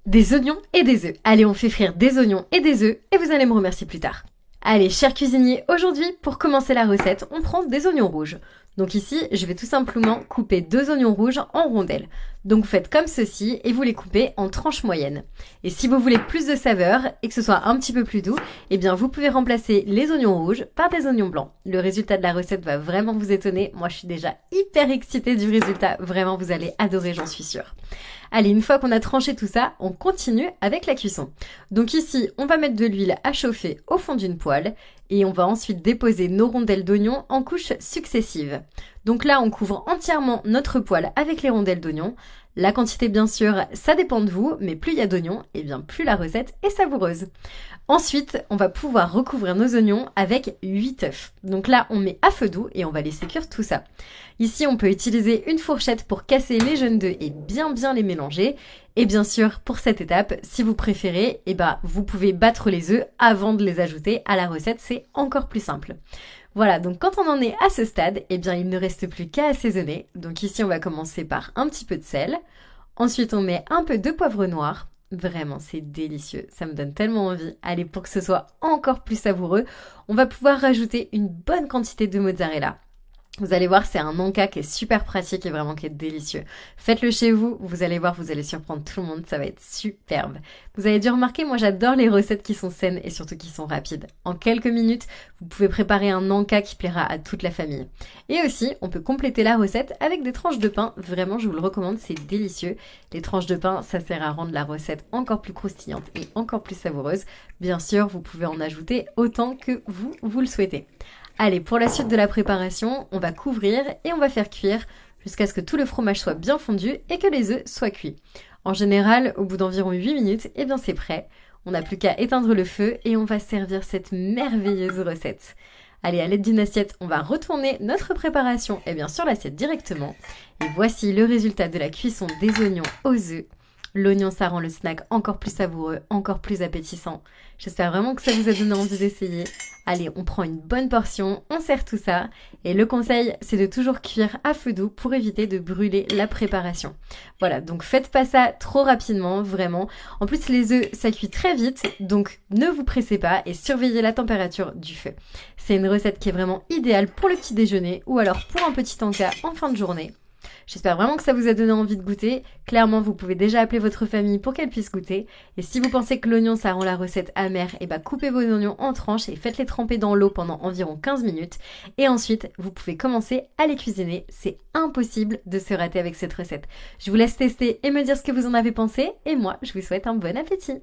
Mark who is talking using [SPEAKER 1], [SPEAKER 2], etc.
[SPEAKER 1] Des oignons et des œufs. Allez, on fait frire des oignons et des œufs et vous allez me remercier plus tard. Allez, chers cuisiniers, aujourd'hui, pour commencer la recette, on prend des oignons rouges. Donc ici, je vais tout simplement couper 2 oignons rouges en rondelles. Donc vous faites comme ceci et vous les coupez en tranches moyennes. Et si vous voulez plus de saveur et que ce soit un petit peu plus doux, eh bien vous pouvez remplacer les oignons rouges par des oignons blancs. Le résultat de la recette va vraiment vous étonner. Moi, je suis déjà hyper excitée du résultat. Vraiment, vous allez adorer, j'en suis sûre. Allez, une fois qu'on a tranché tout ça, on continue avec la cuisson. Donc ici, on va mettre de l'huile à chauffer au fond d'une poêle et on va ensuite déposer nos rondelles d'oignons en couches successives. Donc là, on couvre entièrement notre poêle avec les rondelles d'oignons. La quantité, bien sûr, ça dépend de vous, mais plus il y a d'oignons, et bien plus la recette est savoureuse. Ensuite, on va pouvoir recouvrir nos oignons avec 8 œufs. Donc là, on met à feu doux et on va laisser cuire tout ça. Ici, on peut utiliser une fourchette pour casser les jaunes d'œufs et bien les mélanger. Et bien sûr, pour cette étape, si vous préférez, vous pouvez battre les œufs avant de les ajouter à la recette, c'est encore plus simple. Voilà, donc quand on en est à ce stade, il ne reste plus qu'à assaisonner. Donc ici, on va commencer par un petit peu de sel. Ensuite, on met un peu de poivre noir. Vraiment, c'est délicieux, ça me donne tellement envie. Allez, pour que ce soit encore plus savoureux, on va pouvoir rajouter une bonne quantité de mozzarella. Vous allez voir, c'est un encas qui est super pratique et vraiment qui est délicieux. Faites-le chez vous, vous allez voir, vous allez surprendre tout le monde, ça va être superbe. Vous avez dû remarquer, moi j'adore les recettes qui sont saines et surtout qui sont rapides. En quelques minutes, vous pouvez préparer un encas qui plaira à toute la famille. Et aussi, on peut compléter la recette avec des tranches de pain. Vraiment, je vous le recommande, c'est délicieux. Les tranches de pain, ça sert à rendre la recette encore plus croustillante et encore plus savoureuse. Bien sûr, vous pouvez en ajouter autant que vous le souhaitez. Allez, pour la suite de la préparation, on va couvrir et on va faire cuire jusqu'à ce que tout le fromage soit bien fondu et que les œufs soient cuits. En général, au bout d'environ 8 minutes, c'est prêt. On n'a plus qu'à éteindre le feu et on va servir cette merveilleuse recette. Allez, à l'aide d'une assiette, on va retourner notre préparation sur l'assiette directement. Et voici le résultat de la cuisson des oignons aux œufs. L'oignon, ça rend le snack encore plus savoureux, encore plus appétissant. J'espère vraiment que ça vous a donné envie d'essayer. Allez, on prend une bonne portion, on sert tout ça. Et le conseil, c'est de toujours cuire à feu doux pour éviter de brûler la préparation. Voilà, donc faites pas ça trop rapidement, vraiment. En plus, les œufs, ça cuit très vite, donc ne vous pressez pas et surveillez la température du feu. C'est une recette qui est vraiment idéale pour le petit déjeuner ou alors pour un petit encas en fin de journée. J'espère vraiment que ça vous a donné envie de goûter. Clairement, vous pouvez déjà appeler votre famille pour qu'elle puisse goûter. Et si vous pensez que l'oignon, ça rend la recette amère, coupez vos oignons en tranches et faites-les tremper dans l'eau pendant environ 15 minutes. Et ensuite, vous pouvez commencer à les cuisiner. C'est impossible de se rater avec cette recette. Je vous laisse tester et me dire ce que vous en avez pensé. Et moi, je vous souhaite un bon appétit.